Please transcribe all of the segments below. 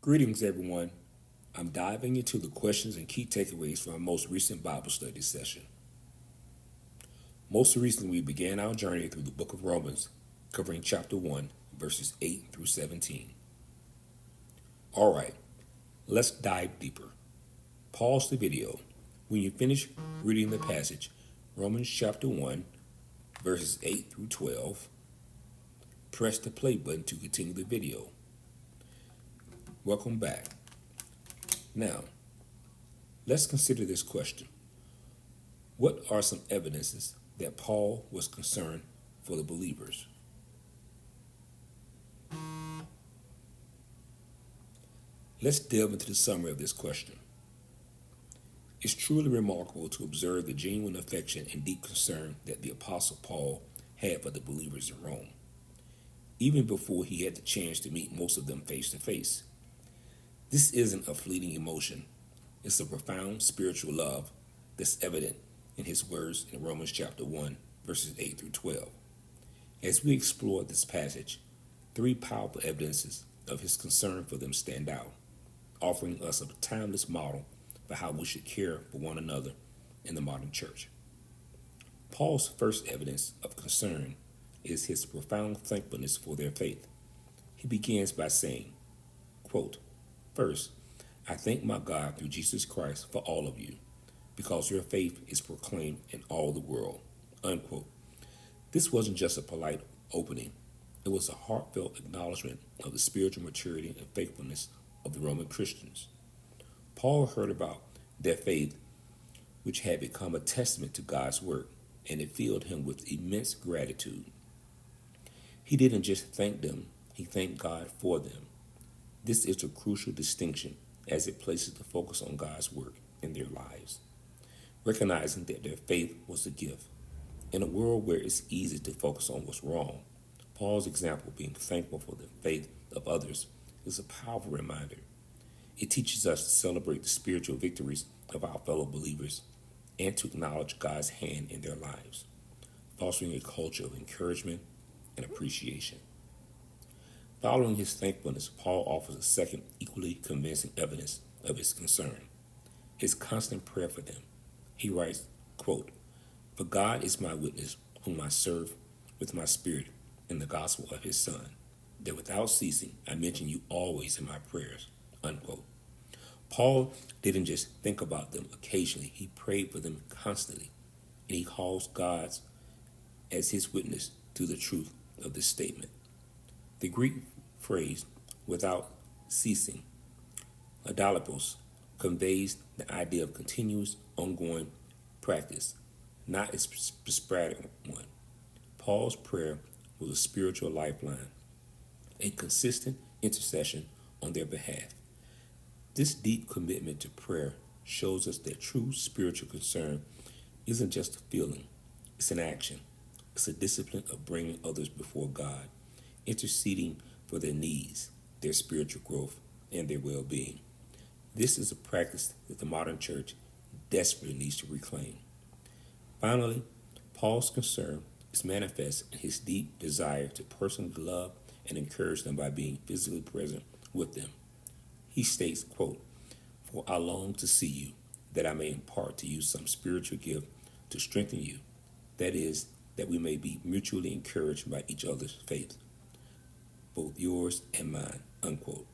Greetings, everyone. I'm diving into the questions and key takeaways from our most recent Bible study session. Most recently, we began our journey through the book of Romans, covering chapter 1, verses 8 through 17. All right, let's dive deeper. Pause the video. When you finish reading the passage, Romans chapter 1, verses 8 through 12, press the play button to continue the video. Welcome back. Now, let's consider this question. What are some evidences that Paul was concerned for the believers? Let's delve into the summary of this question. It's truly remarkable to observe the genuine affection and deep concern that the Apostle Paul had for the believers in Rome, even before he had the chance to meet most of them face to face. This isn't a fleeting emotion. It's a profound spiritual love that's evident in his words in Romans chapter 1, verses 8 through 12. As we explore this passage, three powerful evidences of his concern for them stand out, offering us a timeless model for how we should care for one another in the modern church. Paul's first evidence of concern is his profound thankfulness for their faith. He begins by saying, quote, "First, I thank my God through Jesus Christ for all of you, because your faith is proclaimed in all the world." Unquote. This wasn't just a polite opening. It was a heartfelt acknowledgement of the spiritual maturity and faithfulness of the Roman Christians. Paul heard about their faith, which had become a testament to God's work, and it filled him with immense gratitude. He didn't just thank them, he thanked God for them. This is a crucial distinction as it places the focus on God's work in their lives, recognizing that their faith was a gift. In a world where it's easy to focus on what's wrong, Paul's example of being thankful for the faith of others is a powerful reminder. It teaches us to celebrate the spiritual victories of our fellow believers and to acknowledge God's hand in their lives, fostering a culture of encouragement and appreciation. Following his thankfulness, Paul offers a second equally convincing evidence of his concern, his constant prayer for them. He writes, quote, "For God is my witness, whom I serve with my spirit in the gospel of his Son, that without ceasing I mention you always in my prayers." Unquote. Paul didn't just think about them occasionally, he prayed for them constantly, and he calls God as his witness to the truth of this statement. The Greek phrase, "without ceasing," adalipos, conveys the idea of continuous, ongoing practice, not a sporadic one. Paul's prayer was a spiritual lifeline, a consistent intercession on their behalf. This deep commitment to prayer shows us that true spiritual concern isn't just a feeling, it's an action. It's a discipline of bringing others before God, interceding for their needs, their spiritual growth, and their well-being. This is a practice that the modern church desperately needs to reclaim. Finally, Paul's concern is manifest in his deep desire to personally love and encourage them by being physically present with them. He states, quote, "For I long to see you, that I may impart to you some spiritual gift to strengthen you, that is, that we may be mutually encouraged by each other's faith, both yours and mine." Unquote.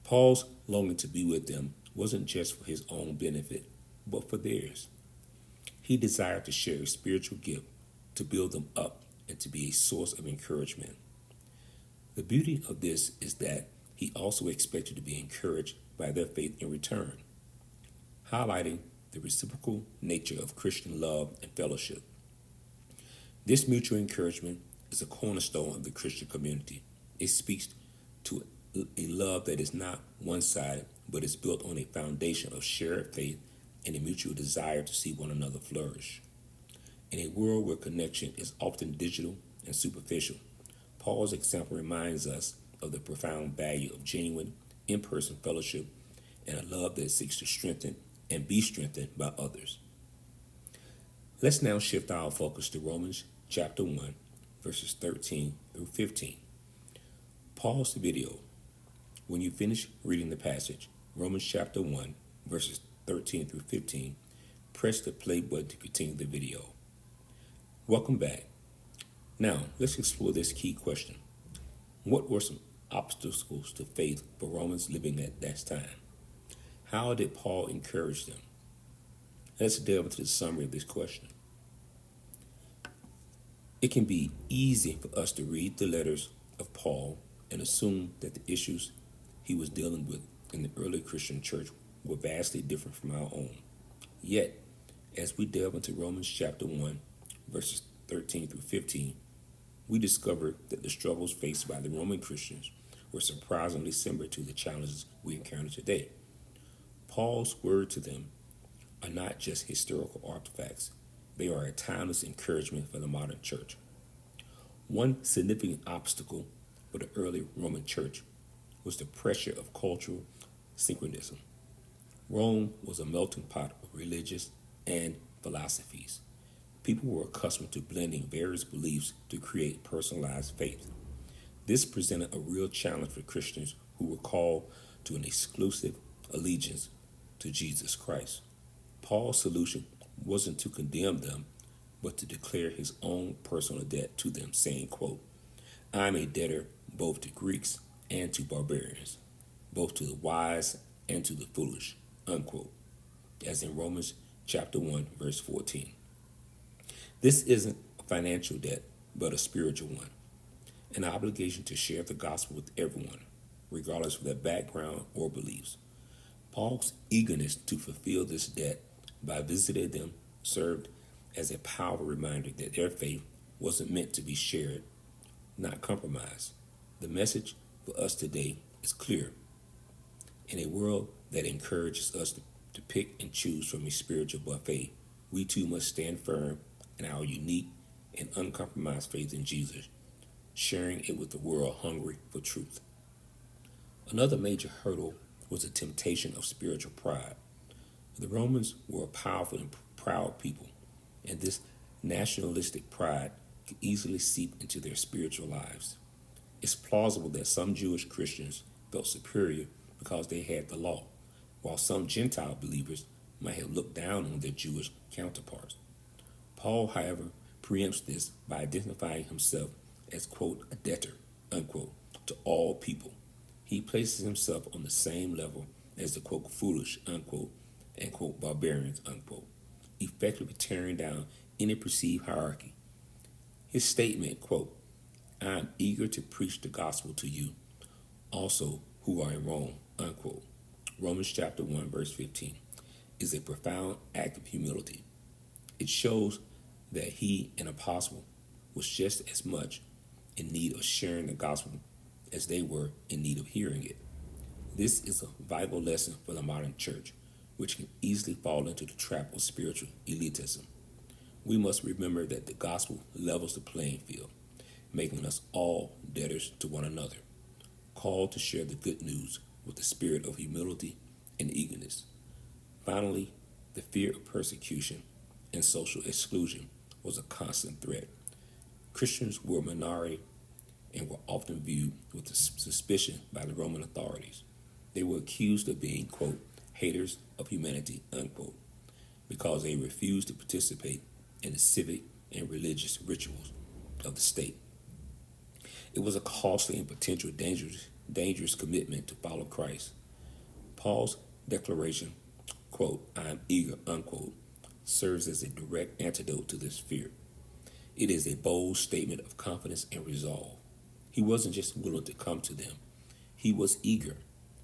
Paul's longing to be with them wasn't just for his own benefit, but for theirs. He desired to share a spiritual gift, to build them up, and to be a source of encouragement. The beauty of this is that he also expected to be encouraged by their faith in return, highlighting the reciprocal nature of Christian love and fellowship. This mutual encouragement is a cornerstone of the Christian community. It speaks to a love that is not one-sided, but is built on a foundation of shared faith and a mutual desire to see one another flourish. In a world where connection is often digital and superficial, Paul's example reminds us of the profound value of genuine, in-person fellowship and a love that seeks to strengthen and be strengthened by others. Let's now shift our focus to Romans chapter 1, verses 13 through 15. Pause the video. When you finish reading the passage, Romans chapter 1, verses 13 through 15, press the play button to continue the video. Welcome back. Now, let's explore this key question. What were some obstacles to faith for Romans living at that time? How did Paul encourage them? Let's delve into the summary of this question. It can be easy for us to read the letters of Paul and assume that the issues he was dealing with in the early Christian church were vastly different from our own. Yet, as we delve into Romans chapter 1, verses 13 through 15, we discover that the struggles faced by the Roman Christians were surprisingly similar to the challenges we encounter today. Paul's word to them are not just historical artifacts, they are a timeless encouragement for the modern church. One significant obstacle for the early Roman church was the pressure of cultural syncretism. Rome was a melting pot of religious and philosophies. People were accustomed to blending various beliefs to create personalized faith. This presented a real challenge for Christians who were called to an exclusive allegiance to Jesus Christ. Paul's solution wasn't to condemn them, but to declare his own personal debt to them, saying, quote, "I'm a debtor both to Greeks and to barbarians, both to the wise and to the foolish," unquote, as in Romans chapter 1, verse 14. This isn't a financial debt, but a spiritual one, an obligation to share the gospel with everyone, regardless of their background or beliefs. Paul's eagerness to fulfill this debt by visiting them served as a powerful reminder that their faith wasn't meant to be shared, not compromised. The message for us today is clear. In a world that encourages us to pick and choose from a spiritual buffet, we too must stand firm in our unique and uncompromised faith in Jesus, sharing it with the world hungry for truth. Another major hurdle was the temptation of spiritual pride. The Romans were a powerful and proud people, and this nationalistic pride could easily seep into their spiritual lives. It's plausible that some Jewish Christians felt superior because they had the law, while some Gentile believers might have looked down on their Jewish counterparts. Paul, however, preempts this by identifying himself as, quote, "a debtor," unquote, to all people. He places himself on the same level as the, quote, "foolish," unquote, and, quote, "barbarians," unquote, effectively tearing down any perceived hierarchy. His statement, quote, "I am eager to preach the gospel to you, also who are in Rome," unquote, Romans chapter 1, verse 15, is a profound act of humility. It shows that he, an apostle, was just as much in need of sharing the gospel as they were in need of hearing it. This is a vital lesson for the modern church, which can easily fall into the trap of spiritual elitism. We must remember that the gospel levels the playing field, making us all debtors to one another, called to share the good news with the spirit of humility and eagerness. Finally, the fear of persecution and social exclusion was a constant threat. Christians were a minority and were often viewed with suspicion by the Roman authorities. They were accused of being, quote, "haters of humanity," unquote, because they refused to participate in the civic and religious rituals of the state. It was a costly and potentially dangerous commitment to follow Christ. Paul's declaration, quote, "I am eager," unquote, serves as a direct antidote to this fear. It is a bold statement of confidence and resolve. He wasn't just willing to come to them. He was eager.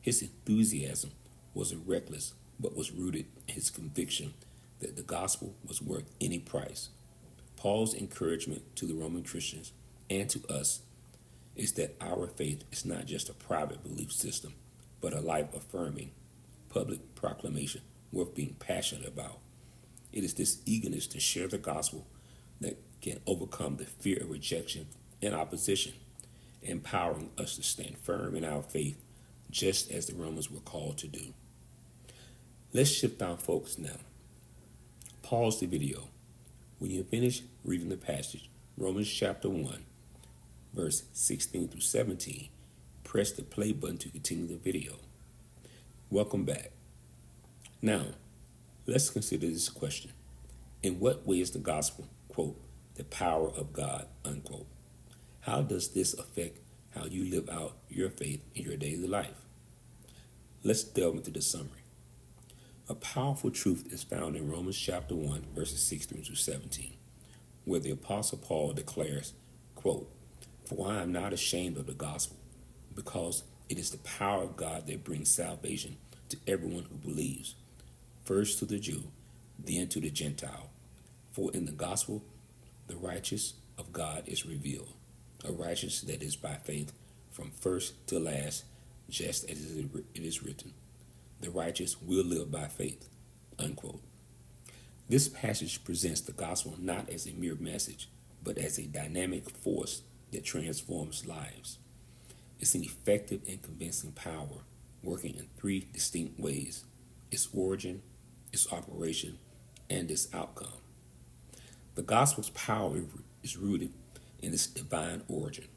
His enthusiasm wasn't reckless, but was rooted in his conviction that the gospel was worth any price. Paul's encouragement to the Roman Christians and to us is that our faith is not just a private belief system, but a life-affirming, public proclamation worth being passionate about. It is this eagerness to share the gospel that can overcome the fear of rejection and opposition, empowering us to stand firm in our faith, just as the Romans were called to do. Let's shift our focus now. Pause the video. When you finish reading the passage, Romans chapter 1, verse 16 through 17, press the play button to continue the video. Welcome back. Now, let's consider this question. In what way is the gospel, quote, the power of God, unquote? How does this affect how you live out your faith in your daily life? Let's delve into the summary. A powerful truth is found in Romans chapter 1, verses 16 through 17, where the Apostle Paul declares, quote, "For I am not ashamed of the gospel, because it is the power of God that brings salvation to everyone who believes, first to the Jew, then to the Gentile. For in the gospel, the righteousness of God is revealed, a righteousness that is by faith from first to last, just as it is written, the righteous will live by faith," unquote. This passage presents the gospel not as a mere message, but as a dynamic force that transforms lives. It's an effective and convincing power, working in three distinct ways: its origin, its operation, and its outcome. The gospel's power is rooted in its divine origin.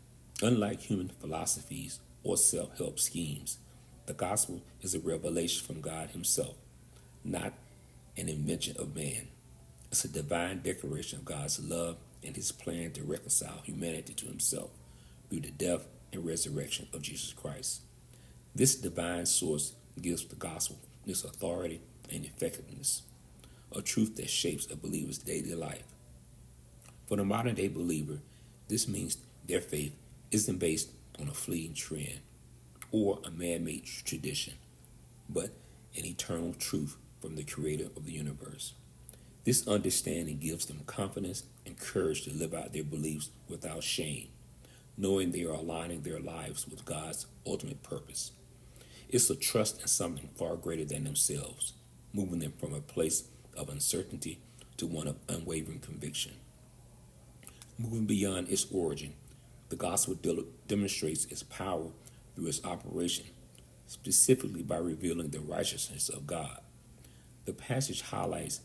Unlike human philosophies or self-help schemes, the gospel is a revelation from God himself, not an invention of man. It's a divine declaration of God's love and his plan to reconcile humanity to himself through the death and resurrection of Jesus Christ. This divine source gives the gospel its authority and effectiveness, a truth that shapes a believer's daily life. For the modern day believer, this means their faith isn't based on a fleeting trend or a man-made tradition, but an eternal truth from the creator of the universe. This understanding gives them confidence and courage to live out their beliefs without shame, knowing they are aligning their lives with God's ultimate purpose. It's a trust in something far greater than themselves, moving them from a place of uncertainty to one of unwavering conviction. Moving beyond its origin, the gospel demonstrates its power through its operation, specifically by revealing the righteousness of God. The passage highlights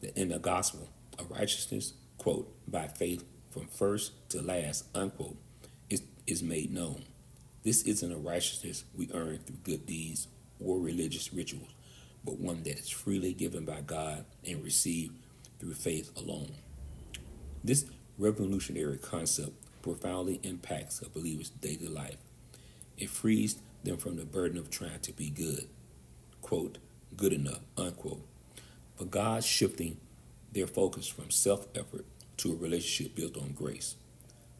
that in the gospel, a righteousness, quote, by faith from first to last, unquote, is made known. This isn't a righteousness we earn through good deeds or religious rituals, but one that is freely given by God and received through faith alone. This revolutionary concept profoundly impacts a believer's daily life. It frees them from the burden of trying to be good, quote, good enough, unquote, for God shifting their focus from self-effort to a relationship built on grace.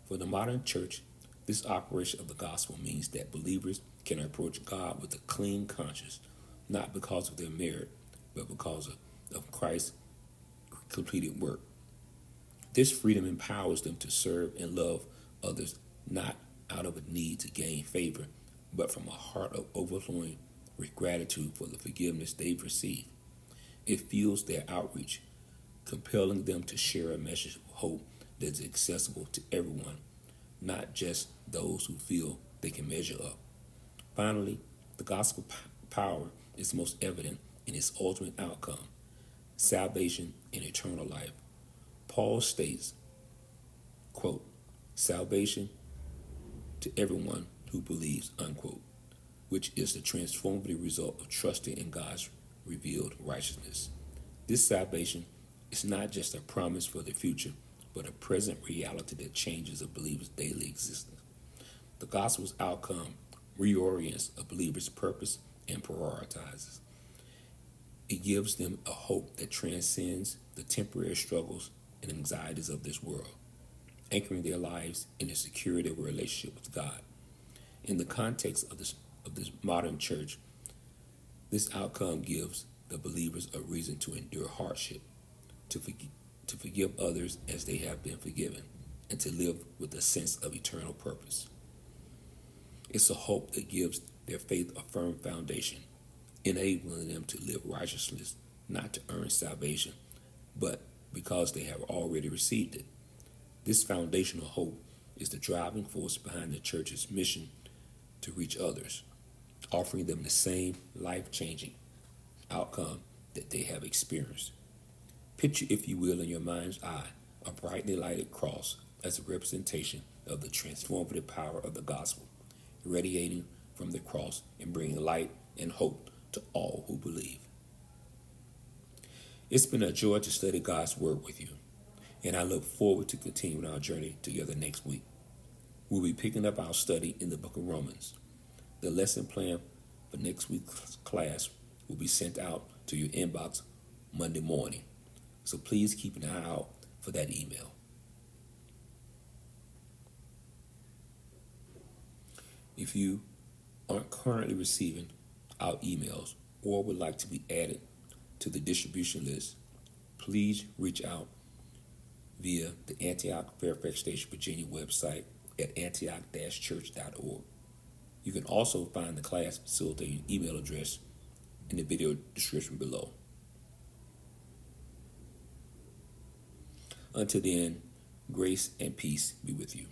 For the modern church, this operation of the gospel means that believers can approach God with a clean conscience, not because of their merit, but because of Christ's completed work. This freedom empowers them to serve and love others, not out of a need to gain favor, but from a heart of overflowing with gratitude for the forgiveness they've received. It fuels their outreach, compelling them to share a message of hope that is accessible to everyone, not just those who feel they can measure up. Finally, the gospel power is most evident in its ultimate outcome, salvation and eternal life. Paul states, quote, salvation to everyone who believes, unquote, which is the transformative result of trusting in God's revealed righteousness. This salvation is not just a promise for the future, but a present reality that changes a believer's daily existence. The gospel's outcome reorients a believer's purpose and prioritizes. It gives them a hope that transcends the temporary struggles and anxieties of this world, anchoring their lives in the security of a relationship with God. In the context of this modern church, this outcome gives the believers a reason to endure hardship, to forgive others as they have been forgiven, and to live with a sense of eternal purpose. It's a hope that gives their faith a firm foundation, enabling them to live righteousness, not to earn salvation, but because they have already received it. This foundational hope is the driving force behind the church's mission to reach others, offering them the same life-changing outcome that they have experienced. Picture, if you will, in your mind's eye, a brightly lighted cross as a representation of the transformative power of the gospel. radiating from the cross and bringing light and hope to all who believe. It's been a joy to study God's Word with you, and I look forward to continuing our journey together next week. We'll be picking up our study in the book of Romans. The lesson plan for next week's class will be sent out to your inbox Monday morning, so please keep an eye out for that email. If you aren't currently receiving our emails or would like to be added to the distribution list, please reach out via the Antioch Fairfax Station, Virginia website at antioch-church.org. You can also find the class facilitator email address in the video description below. Until then, grace and peace be with you.